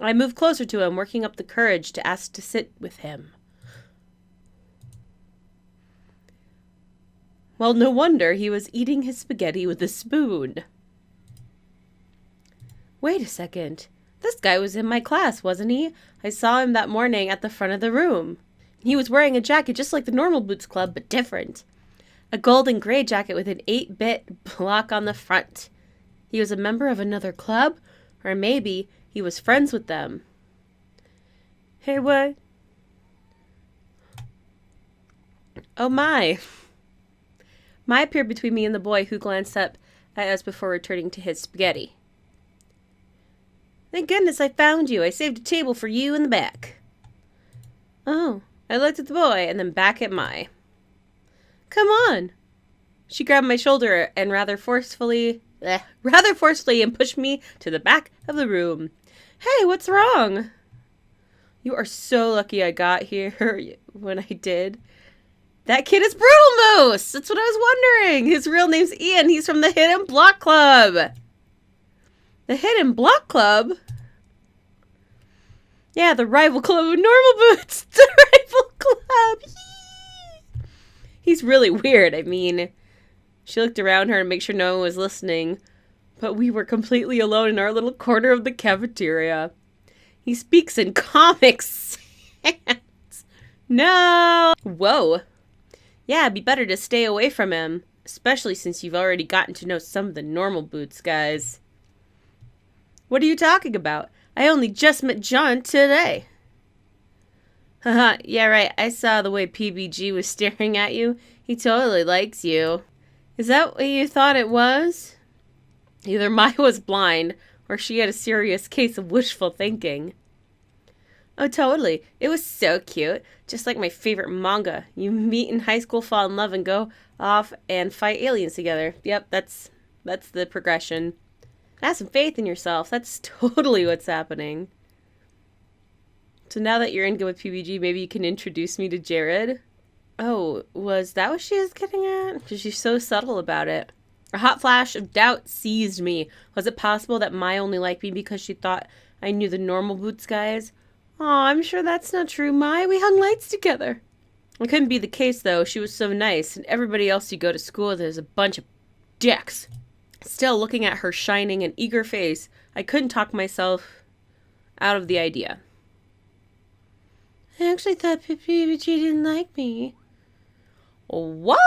I moved closer to him, working up the courage to ask to sit with him. Well, no wonder he was eating his spaghetti with a spoon. Wait a second. This guy was in my class, wasn't he? I saw him that morning at the front of the room. He was wearing a jacket just like the Normal Boots Club, but different. A gold and gray jacket with an 8-bit block on the front. He was a member of another club? Or maybe he was friends with them. Hey, what? Oh my. My appeared between me and the boy, who glanced up at us before returning to his spaghetti. Thank goodness I found you. I saved a table for you in the back. Oh, I looked at the boy and then back at Mai. Come on. She grabbed my shoulder and rather forcefully and pushed me to the back of the room. Hey, what's wrong? You are so lucky I got here when I did. That kid is Brutal Moose! That's what I was wondering! His real name's Ian. He's from the Hidden Block Club. The Hidden Block Club? Yeah, the rival club of Normal Boots. The rival club. Yee! He's really weird. I mean, she looked around her to make sure no one was listening, but we were completely alone in our little corner of the cafeteria. He speaks in Comic Sans. No! Whoa. Yeah, it'd be better to stay away from him, especially since you've already gotten to know some of the Normal Boots guys. What are you talking about? I only just met John today. Haha, yeah right, I saw the way PBG was staring at you. He totally likes you. Is that what you thought it was? Either Maya was blind, or she had a serious case of wishful thinking. Oh, totally. It was so cute. Just like my favorite manga. You meet in high school, fall in love, and go off and fight aliens together. Yep, that's the progression. Have some faith in yourself. That's totally what's happening. So now that you're in good with PBG, maybe you can introduce me to Jared? Oh, was that what she was getting at? Because she's so subtle about it. A hot flash of doubt seized me. Was it possible that Mai only liked me because she thought I knew the Normal Boots guys? Aw, I'm sure that's not true, Mai. We hung lights together. It couldn't be the case, though. She was so nice, and everybody else you go to school with is a bunch of dicks. Still, looking at her shining and eager face, I couldn't talk myself out of the idea. I actually thought PBG didn't like me. What?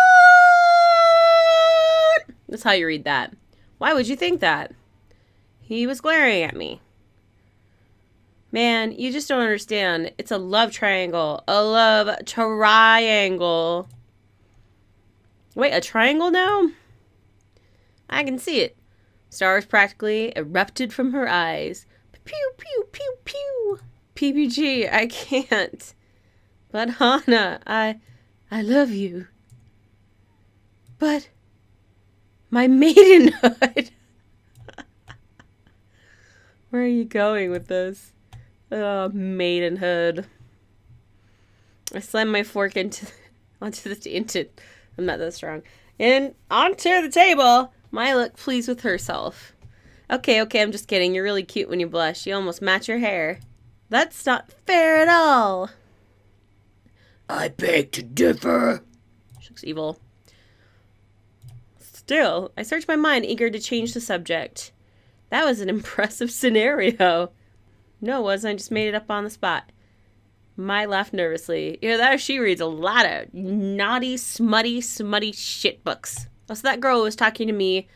That's how you read that. Why would you think that? He was glaring at me. Man, you just don't understand. It's a love triangle. A love triangle. Wait, a triangle now? I can see it. Stars practically erupted from her eyes. Pew, pew, pew, pew. PBG, I can't. But Hana, I love you. But my maidenhood. Where are you going with this? Oh, maidenhood. I slammed my fork I'm not that strong. And onto the table. Maya looked pleased with herself. Okay, I'm just kidding. You're really cute when you blush. You almost match your hair. That's not fair at all. I beg to differ. She looks evil. Still, I searched my mind, eager to change the subject. That was an impressive scenario. No, it wasn't. I just made it up on the spot. Mai laughed nervously. Either that or she reads a lot of naughty, smutty shit books. So that girl was talking to me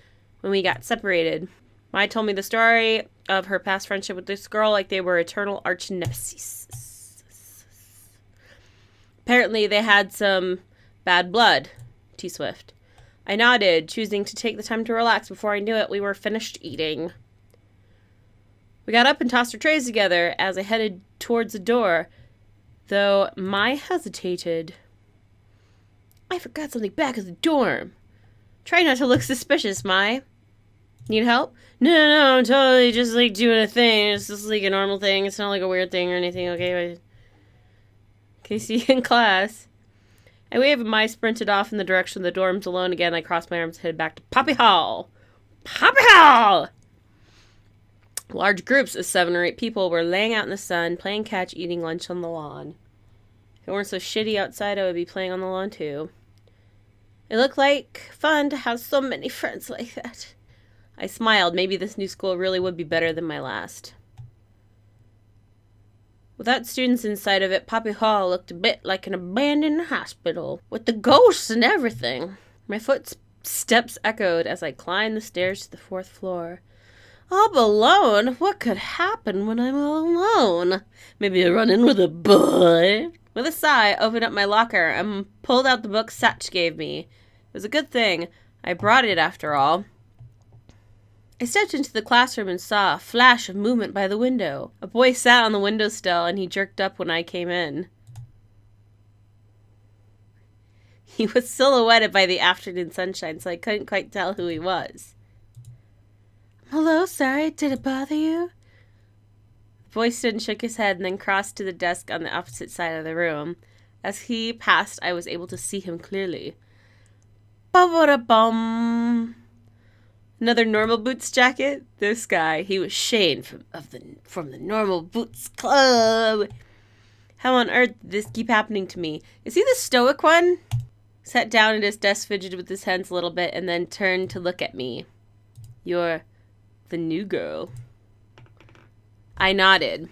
when we got separated. Mai told me the story of her past friendship with this girl like they were eternal arch nemesis. Apparently they had some bad blood. T-Swift. I nodded, choosing to take the time to relax. Before I knew it, we were finished eating. We got up and tossed our trays together as I headed towards the door, though Mai hesitated. I forgot something back at the dorm. Try not to look suspicious, Mai. Need help? No, I'm totally just like doing a thing. It's just like a normal thing. It's not like a weird thing or anything, okay? Okay, see you in class. I waved and Mai sprinted off in the direction of the dorms alone again. I crossed my arms and headed back to Poppy Hall. Poppy Hall! Large groups of 7 or 8 people were laying out in the sun, playing catch, eating lunch on the lawn. If it weren't so shitty outside, I would be playing on the lawn too. It looked like fun to have so many friends like that. I smiled. Maybe this new school really would be better than my last. Without students inside of it, Poppy Hall looked a bit like an abandoned hospital, with the ghosts and everything. My footsteps echoed as I climbed the stairs to the 4th floor. All alone? What could happen when I'm all alone? Maybe I run in with a boy? With a sigh, I opened up my locker and pulled out the book Satch gave me. It was a good thing. I brought it after all. I stepped into the classroom and saw a flash of movement by the window. A boy sat on the windowsill and he jerked up when I came in. He was silhouetted by the afternoon sunshine, so I couldn't quite tell who he was. Hello, sorry, did it bother you? The boy stood and shook his head and then crossed to the desk on the opposite side of the room. As he passed, I was able to see him clearly. Ba-ba-da-bum. Another Normal Boots jacket? This guy, he was Shane from the Normal Boots Club. How on earth did this keep happening to me? Is he the stoic one? Sat down at his desk, fidgeted with his hands a little bit, and then turned to look at me. You're the new girl. I nodded.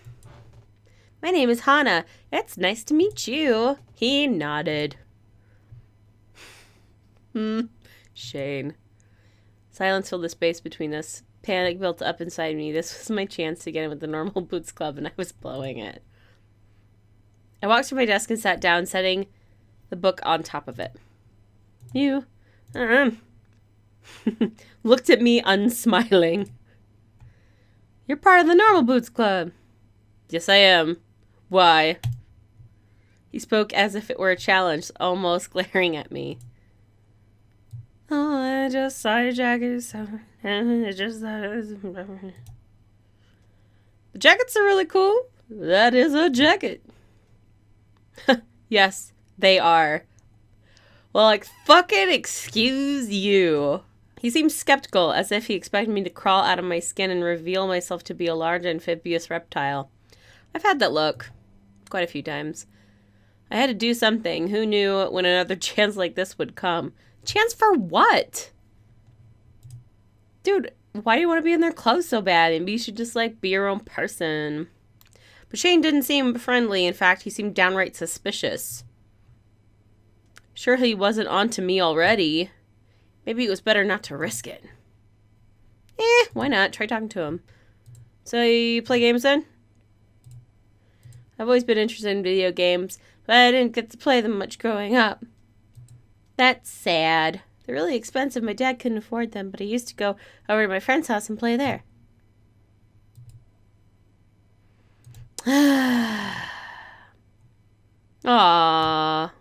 My name is Hana. It's nice to meet you. He nodded. Shane. Silence filled the space between us. Panic built up inside me. This was my chance to get in with the Normal Boots Club, and I was blowing it. I walked to my desk and sat down, setting the book on top of it. You looked at me unsmiling. You're part of the Normal Boots Club. Yes, I am. Why? He spoke as if it were a challenge, almost glaring at me. Oh, I just saw your jacket, and it just... The jackets are really cool. That is a jacket. Yes, they are. Well, like, fucking excuse you. He seemed skeptical, as if he expected me to crawl out of my skin and reveal myself to be a large amphibious reptile. I've had that look. Quite a few times. I had to do something. Who knew when another chance like this would come? Chance for what? Dude, why do you want to be in their clothes so bad? Maybe you should just, like, be your own person. But Shane didn't seem friendly. In fact, he seemed downright suspicious. Sure he wasn't on to me already. Maybe it was better not to risk it. Why not? Try talking to him. So you play games then? I've always been interested in video games, but I didn't get to play them much growing up. That's sad. They're really expensive. My dad couldn't afford them, but I used to go over to my friend's house and play there. Aww.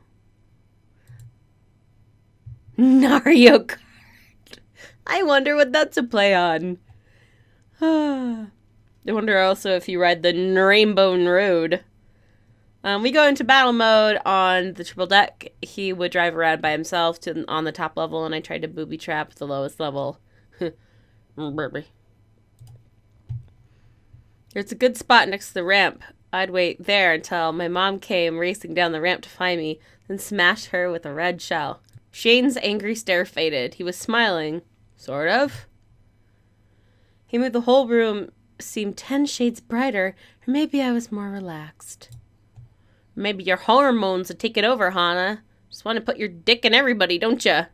Mario Kart. I wonder what that's a play on. I wonder also if you ride the Rainbow Road. We go into battle mode on the triple deck. He would drive around by himself on the top level, and I tried to booby trap the lowest level. There's a good spot next to the ramp. I'd wait there until my mom came racing down the ramp to find me, then smash her with a red shell. Shane's angry stare faded. He was smiling. Sort of. He made the whole room seem 10 shades brighter, or maybe I was more relaxed. Maybe your hormones had taken over, Hana. Just want to put your dick in everybody, don't ya?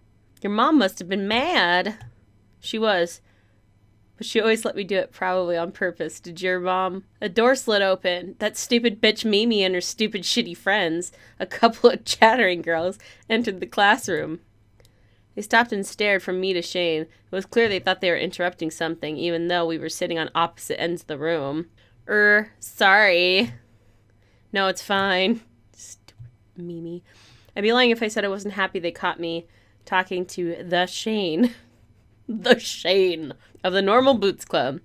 Your mom must have been mad. She was. But she always let me do it, probably on purpose. Did your mom? A door slid open. That stupid bitch Mimi and her stupid shitty friends, a couple of chattering girls, entered the classroom. They stopped and stared from me to Shane. It was clear they thought they were interrupting something, even though we were sitting on opposite ends of the room. Sorry. No, it's fine. Stupid Mimi. I'd be lying if I said I wasn't happy they caught me talking to the Shane. The Shane of the Normal Boots Club.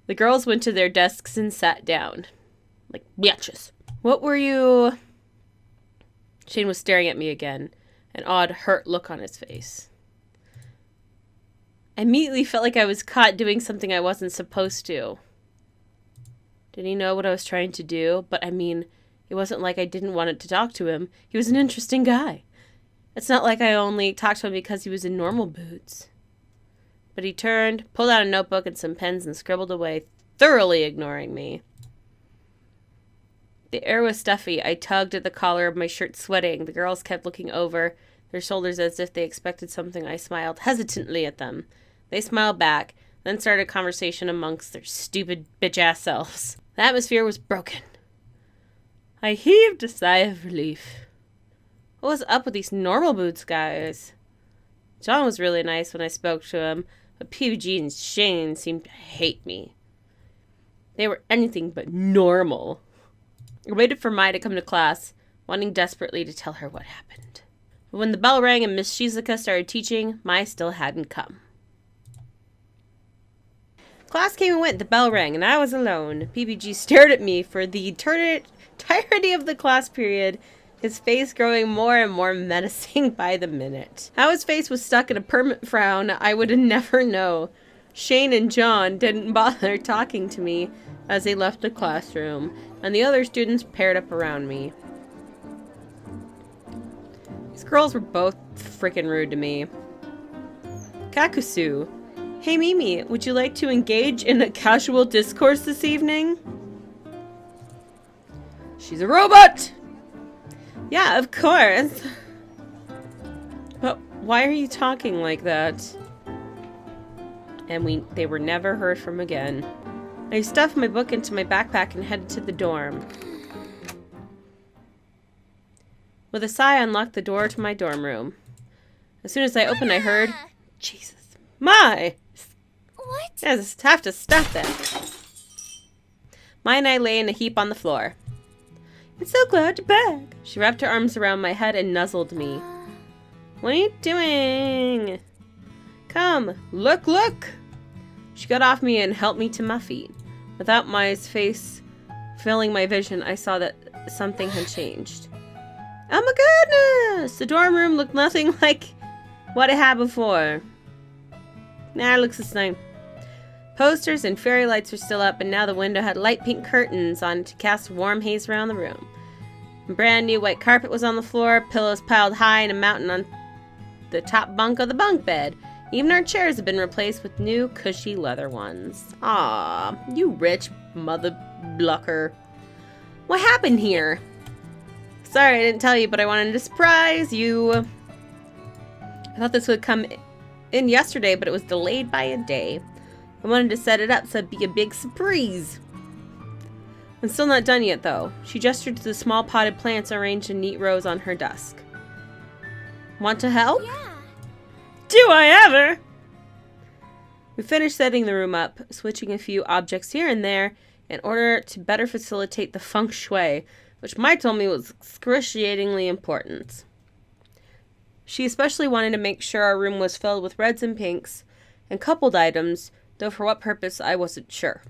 The girls went to their desks and sat down. Like bitches. What were you... Shane was staring at me again. An odd, hurt look on his face. I immediately felt like I was caught doing something I wasn't supposed to. Did he know what I was trying to do? But I mean, it wasn't like I didn't want to talk to him. He was an interesting guy. It's not like I only talked to him because he was in normal boots. But he turned, pulled out a notebook and some pens and scribbled away, thoroughly ignoring me. The air was stuffy. I tugged at the collar of my shirt, sweating. The girls kept looking over their shoulders as if they expected something. I smiled hesitantly at them. They smiled back, then started a conversation amongst their stupid bitch-ass selves. The atmosphere was broken. I heaved a sigh of relief. What was up with these normal boots guys? John was really nice when I spoke to him, but PBG and Shane seemed to hate me. They were anything but normal. I waited for Mai to come to class, wanting desperately to tell her what happened. But when the bell rang and Miss Shizuka started teaching, Mai still hadn't come. Class came and went, the bell rang, and I was alone. PBG stared at me for the entirety of the class period, his face growing more and more menacing by the minute. How his face was stuck in a permanent frown, I would never know. Shane and John didn't bother talking to me as they left the classroom, and the other students paired up around me. These girls were both freaking rude to me. Kakusu. Hey Mimi, would you like to engage in a casual discourse this evening? She's a robot! Yeah, of course. But why are you talking like that? And they were never heard from again. I stuffed my book into my backpack and headed to the dorm. With a sigh, I unlocked the door to my dorm room. As soon as I opened, I heard... Jesus. Mai! What? I just have to stop that. Mai and I lay in a heap on the floor. I'm so glad you're back. She wrapped her arms around my head and nuzzled me. What are you doing? Come, look, look! She got off me and helped me to my feet. Without Mai's face filling my vision, I saw that something had changed. Oh my goodness! The dorm room looked nothing like what it had before. Nah, it looks the same. Posters and fairy lights were still up, and now the window had light pink curtains on to cast warm haze around the room. A brand new white carpet was on the floor, pillows piled high in a mountain on the top bunk of the bunk bed. Even our chairs had been replaced with new, cushy leather ones. Aw, you rich mother blucker. What happened here? Sorry I didn't tell you, but I wanted to surprise you. I thought this would come in yesterday, but it was delayed by a day. I wanted to set it up so it'd be a big surprise. I'm still not done yet, though. She gestured to the small potted plants arranged in neat rows on her desk. Want to help? Yeah. Do I ever? We finished setting the room up, switching a few objects here and there in order to better facilitate the feng shui, which Mai told me was excruciatingly important. She especially wanted to make sure our room was filled with reds and pinks and coupled items, though for what purpose I wasn't sure.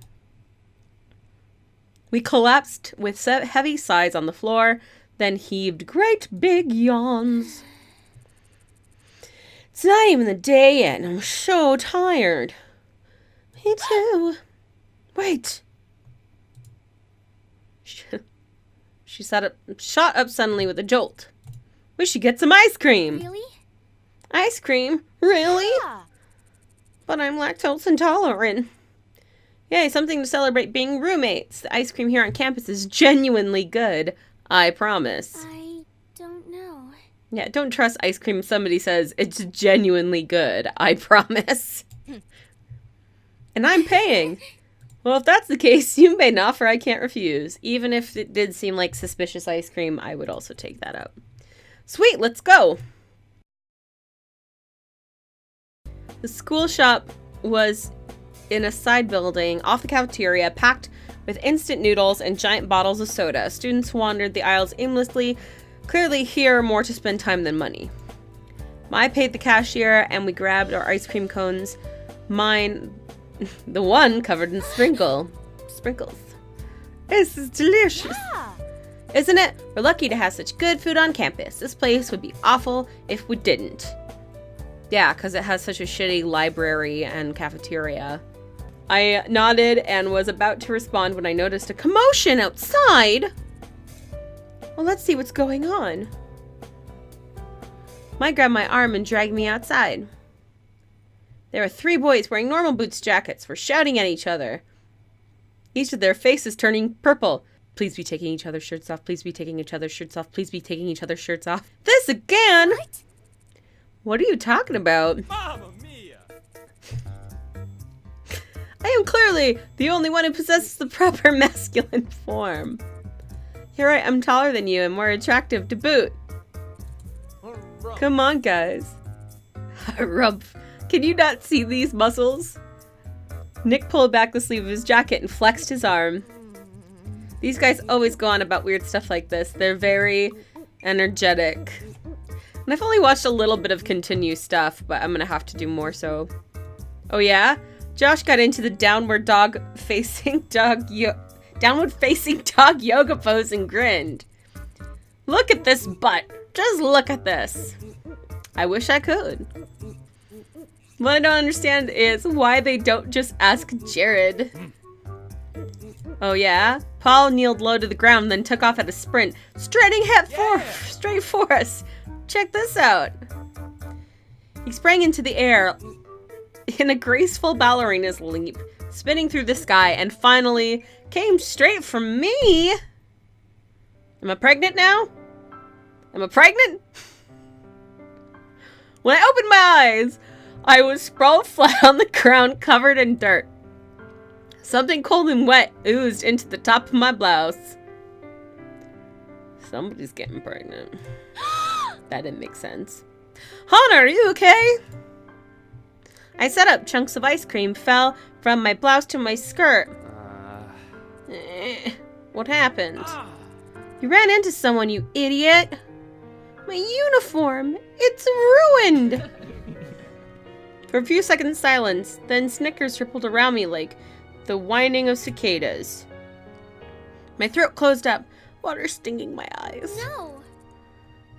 We collapsed with heavy sighs on the floor, then heaved great big yawns. It's not even the day yet, and I'm so tired. Me too. Wait. She shot up suddenly with a jolt. We should get some ice cream. Really? Ice cream? Really? Yeah. But I'm lactose intolerant. Yay, something to celebrate being roommates. The ice cream here on campus is genuinely good. I promise. I don't know. Yeah, don't trust ice cream if somebody says it's genuinely good. I promise. And I'm paying. Well, if that's the case, you made an offer I can't refuse. Even if it did seem like suspicious ice cream, I would also take that up. Sweet, let's go. The school shop was in a side building off the cafeteria, packed with instant noodles and giant bottles of soda. Students wandered the aisles aimlessly, clearly here more to spend time than money. Mai paid the cashier, and we grabbed our ice cream cones. Mine, the one covered in sprinkles. This is delicious. Yeah. Isn't it? We're lucky to have such good food on campus. This place would be awful if we didn't. Yeah, because it has such a shitty library and cafeteria. I nodded and was about to respond when I noticed a commotion outside. Well, let's see what's going on. Mike grabbed my arm and dragged me outside. There were 3 boys wearing normal boots jackets, were shouting at each other. Each of their faces turning purple. Please be taking each other's shirts off. Please be taking each other's shirts off. Please be taking each other's shirts off. This again? What are you talking about? Mamma mia! I am clearly the only one who possesses the proper masculine form. You're right, I'm taller than you and more attractive to boot. Come on, guys. Rumpf, can you not see these muscles? Nick pulled back the sleeve of his jacket and flexed his arm. These guys always go on about weird stuff like this. They're very energetic. And I've only watched a little bit of Continue stuff, but I'm gonna have to do more so. Oh yeah? Josh got into the downward facing dog yoga pose and grinned. Look at this butt. Just look at this. I wish I could. What I don't understand is why they don't just ask Jared. Oh yeah? Paul kneeled low to the ground, then took off at a sprint, straight for us. Check this out. He sprang into the air in a graceful ballerina's leap, spinning through the sky, and finally came straight for me. Am I pregnant now? Am I pregnant? When I opened my eyes, I was sprawled flat on the ground, covered in dirt. Something cold and wet oozed into the top of my blouse. Somebody's getting pregnant. That didn't make sense. Hana, are you okay? I sat up. Chunks of ice cream fell from my blouse to my skirt. What happened? You ran into someone, you idiot. My uniform. It's ruined. For a few seconds silence, then snickers rippled around me like the whining of cicadas. My throat closed up, water stinging my eyes. No.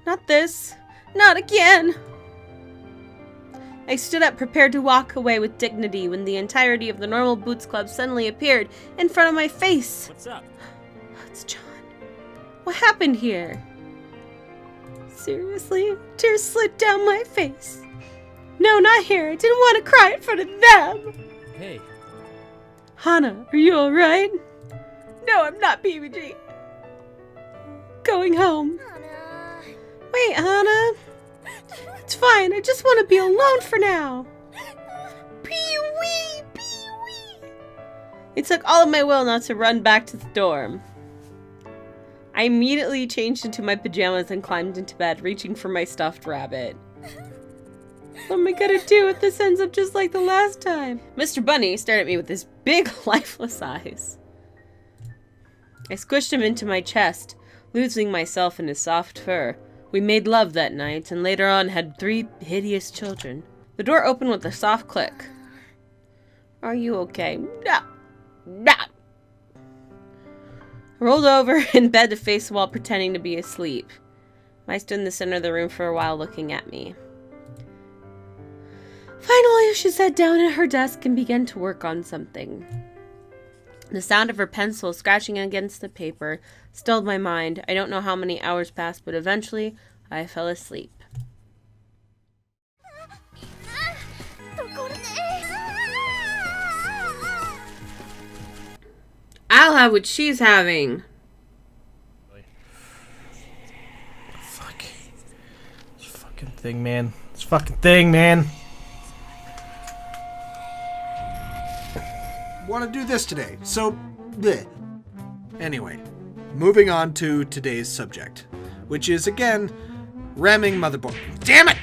Not this. Not again. I stood up, prepared to walk away with dignity, when the entirety of the Normal Boots Club suddenly appeared in front of my face. What's up? It's John. What happened here? Seriously? Tears slid down my face. No, not here. I didn't want to cry in front of them. Hey. Hana, are you alright? No, I'm not, PBG. Going home. Hana. Wait, Hana. It's fine. I just want to be alone for now. Pee-wee, pee-wee. It took all of my will not to run back to the dorm. I immediately changed into my pajamas and climbed into bed, reaching for my stuffed rabbit. What am I gonna do if this ends up just like the last time? Mr. Bunny stared at me with his big, lifeless eyes. I squished him into my chest, losing myself in his soft fur. We made love that night, and later on had 3 hideous children. The door opened with a soft click. Are you okay? No. No. I rolled over in bed to face the wall, pretending to be asleep. I stood in the center of the room for a while, looking at me. Finally, she sat down at her desk and began to work on something. The sound of her pencil scratching against the paper stilled my mind. I don't know how many hours passed, but eventually I fell asleep. I'll have what she's having. Fuck. This fucking thing, man. This fucking thing, man. Want to do this today, so bleh. Anyway, moving on to today's subject, which is again ramming motherboard. Damn it!